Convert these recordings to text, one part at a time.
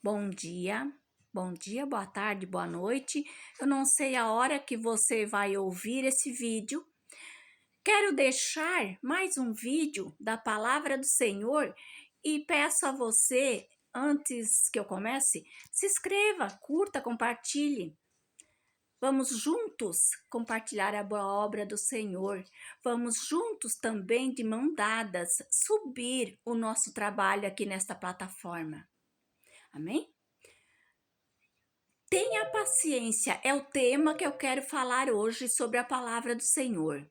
Bom dia, boa tarde, boa noite. Eu não sei a hora que você vai ouvir esse vídeo. Quero deixar mais um vídeo da Palavra do Senhor e peço a você, antes que eu comece, se inscreva, curta, compartilhe. Vamos juntos compartilhar a boa obra do Senhor. Vamos juntos também, de mão dadas, subir o nosso trabalho aqui nesta plataforma. Amém? Tenha paciência, é o tema que eu quero falar hoje sobre a palavra do Senhor.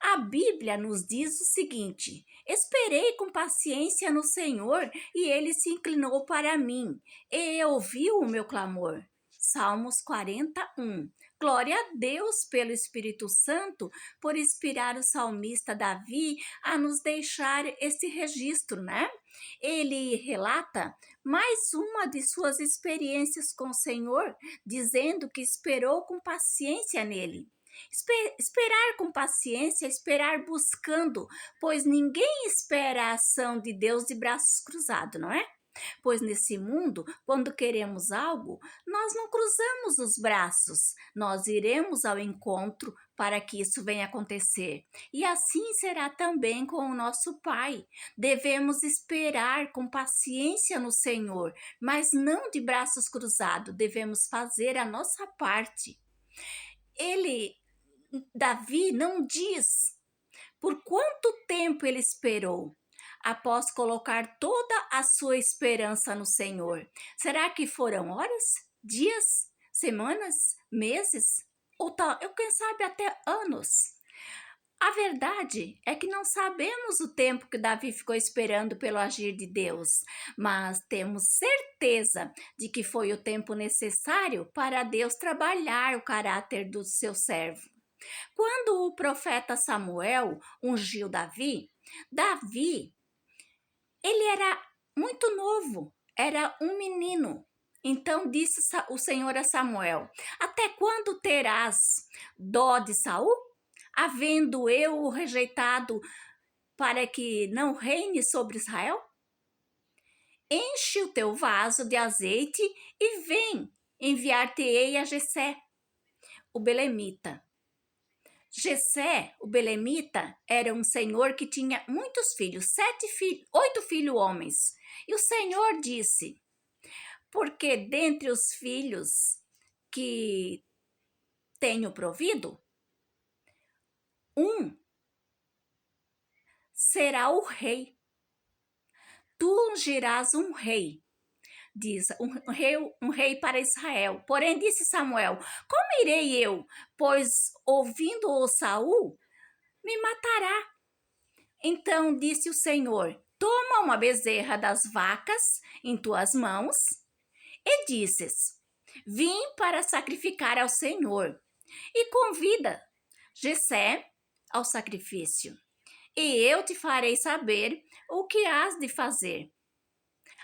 A Bíblia nos diz o seguinte: esperei com paciência no Senhor e ele se inclinou para mim e ouviu o meu clamor. Salmos 41. Glória a Deus pelo Espírito Santo por inspirar o salmista Davi a nos deixar esse registro, né? Ele relata mais uma de suas experiências com o Senhor, dizendo que esperou com paciência nele. Esperar com paciência, esperar buscando, pois ninguém espera a ação de Deus de braços cruzados, não é? Pois nesse mundo, quando queremos algo, nós não cruzamos os braços, nós iremos ao encontro para que isso venha acontecer. E assim será também com o nosso Pai. Devemos esperar com paciência no Senhor, mas não de braços cruzados, devemos fazer a nossa parte. Davi não diz por quanto tempo ele esperou após colocar toda a sua esperança no Senhor. Será que foram horas, dias, semanas, meses? Ou quem sabe até anos? A verdade é que não sabemos o tempo que Davi ficou esperando pelo agir de Deus, mas temos certeza de que foi o tempo necessário para Deus trabalhar o caráter do seu servo. Quando o profeta Samuel ungiu Davi, ele era muito novo, era um menino. Então disse o Senhor a Samuel: até quando terás dó de Saul, havendo eu o rejeitado para que não reine sobre Israel? Enche o teu vaso de azeite e vem, enviar-te-ei a Jessé, o belemita. Jessé, o belemita, era um senhor que tinha muitos filhos, 8 filhos homens. E o Senhor disse: porque dentre os filhos que tenho provido, um será o rei. Tu ungirás um rei, diz um rei para Israel. Porém disse Samuel: como irei eu? Pois ouvindo-o Saul, me matará. Então disse o Senhor: toma uma bezerra das vacas em tuas mãos e dizes: vim para sacrificar ao Senhor, e convida Jessé ao sacrifício, e eu te farei saber o que has de fazer.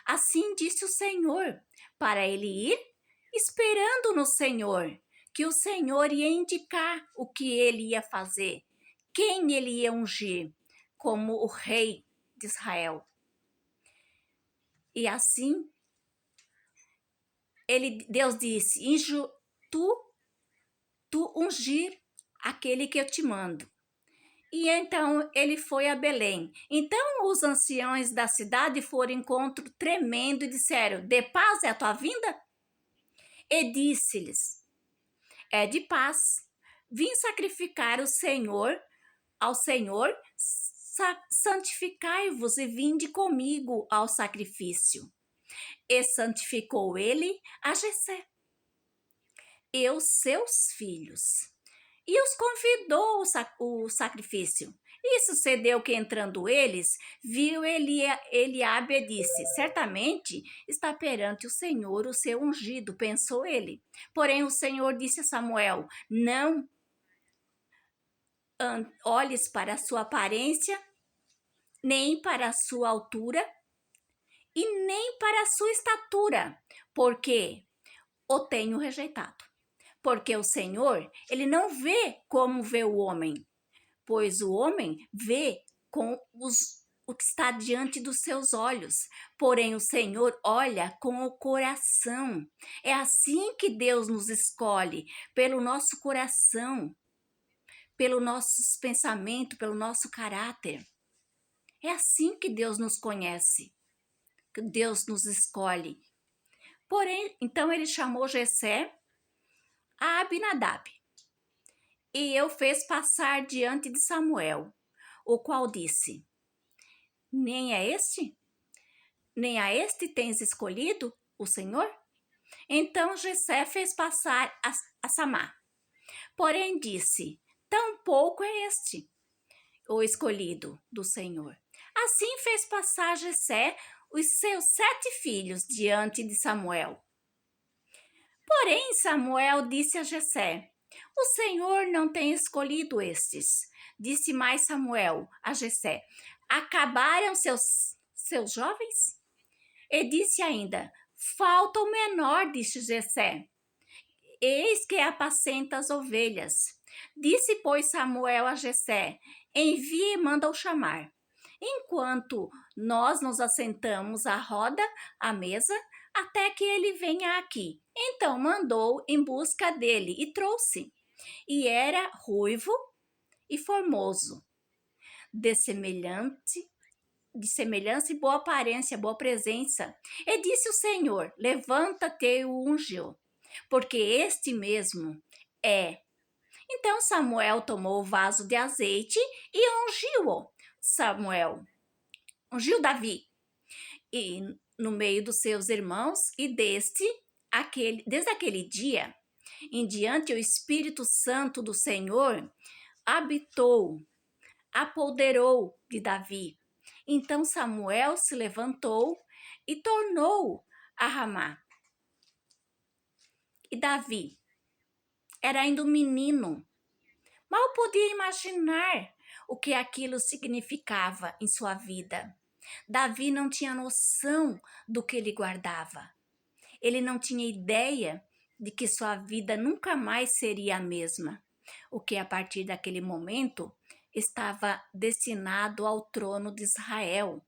Assim disse o Senhor, para ele ir, esperando no Senhor, que o Senhor ia indicar o que ele ia fazer, quem ele ia ungir como o rei de Israel. E assim, Deus disse: tu ungir aquele que eu te mando. E então ele foi a Belém. Então os anciãos da cidade foram ao encontro tremendo e disseram: de paz é a tua vinda? E disse-lhes: é de paz. Vim sacrificar ao Senhor, santificai-vos e vinde comigo ao sacrifício. E santificou ele a Jessé e os seus filhos, e os convidou o sacrifício. E sucedeu que, entrando eles, viu Eliabe e disse: certamente está perante o Senhor o seu ungido, pensou ele. Porém o Senhor disse a Samuel: não olhes para a sua aparência, nem para a sua altura, e nem para a sua estatura, porque o tenho rejeitado. Porque o Senhor, ele não vê como vê o homem, pois o homem vê com os o que está diante dos seus olhos, porém o Senhor olha com o coração. É assim que Deus nos escolhe, pelo nosso coração, pelo nosso pensamento, pelo nosso caráter. É assim que Deus nos conhece, que Deus nos escolhe. Porém, então ele chamou Jessé a Abinadab e o fez passar diante de Samuel, o qual disse: Nem a este tens escolhido o Senhor? Então Jessé fez passar a Samá. Porém disse: Tampouco é este o escolhido do Senhor. Assim fez passar Jessé os seus 7 filhos diante de Samuel. Porém Samuel disse a Jessé: O Senhor não tem escolhido estes. Disse mais Samuel a Jessé: Acabaram seus jovens? E disse ainda: Falta o menor, disse Jessé. Eis que apacenta as ovelhas. Disse, pois, Samuel a Jessé: Envie e manda-o chamar. Enquanto nós nos assentamos à roda, à mesa, até que ele venha aqui. Então mandou em busca dele e trouxe. E era ruivo e formoso, de semelhança e boa aparência, boa presença. E disse o Senhor: Levanta-te e o ungiu, porque este mesmo é. Então Samuel tomou o vaso de azeite e ungiu-o. Samuel ungiu Davi e no meio dos seus irmãos, e desde aquele dia em diante o Espírito Santo do Senhor apoderou de Davi. Então Samuel se levantou e tornou a Ramá. E Davi era ainda um menino. Mal podia imaginar o que aquilo significava em sua vida. Davi não tinha noção do que ele guardava. Ele não tinha ideia de que sua vida nunca mais seria a mesma, o que a partir daquele momento estava destinado ao trono de Israel.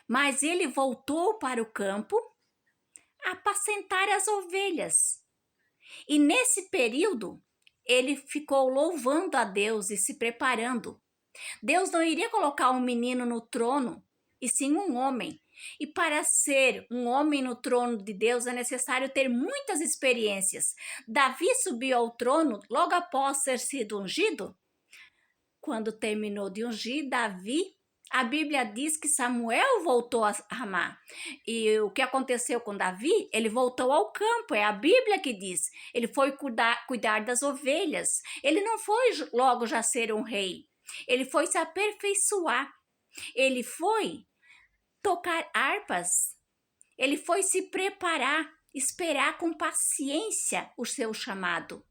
Mas ele voltou para o campo a apacentar as ovelhas. E nesse período, ele ficou louvando a Deus e se preparando. Deus não iria colocar um menino no trono, e sim um homem. E para ser um homem no trono de Deus é necessário ter muitas experiências. Davi subiu ao trono logo após ter sido ungido. Quando terminou de ungir Davi, a Bíblia diz que Samuel voltou a Ramá. E o que aconteceu com Davi? Ele voltou ao campo, é a Bíblia que diz. Ele foi cuidar das ovelhas. Ele não foi logo já ser um rei. Ele foi se aperfeiçoar. Ele foi tocar harpas. Ele foi se preparar, esperar com paciência o seu chamado.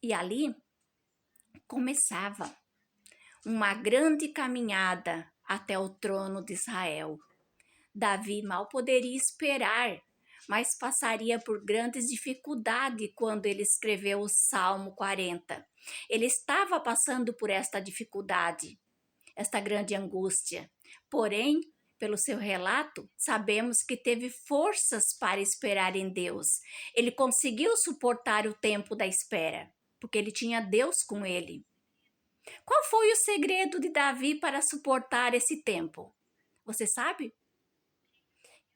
E ali começava uma grande caminhada até o trono de Israel. Davi mal poderia esperar, mas passaria por grandes dificuldades quando ele escreveu o Salmo 40. Ele estava passando por esta dificuldade, esta grande angústia. Porém, pelo seu relato, sabemos que teve forças para esperar em Deus. Ele conseguiu suportar o tempo da espera, porque ele tinha Deus com ele. Qual foi o segredo de Davi para suportar esse tempo? Você sabe?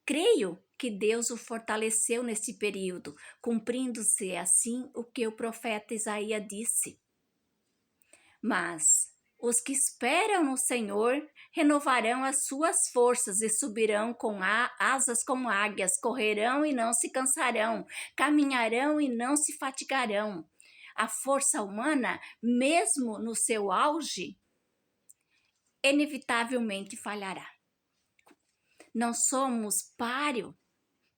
Creio que Deus o fortaleceu nesse período, cumprindo-se assim o que o profeta Isaías disse. Mas os que esperam no Senhor renovarão as suas forças e subirão com asas como águias, correrão e não se cansarão, caminharão e não se fatigarão. A força humana, mesmo no seu auge, inevitavelmente falhará. Não somos páreo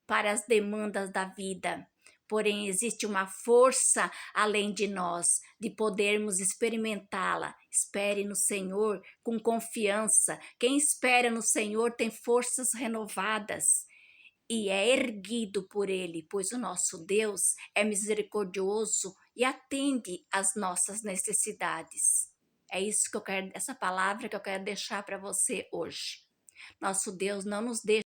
para as demandas da vida, porém existe uma força além de nós, de podermos experimentá-la. Espere no Senhor com confiança. Quem espera no Senhor tem forças renovadas e é erguido por Ele, pois o nosso Deus é misericordioso e atende às nossas necessidades. É isso que eu quero, essa palavra que eu quero deixar para você hoje. Nosso Deus não nos deixa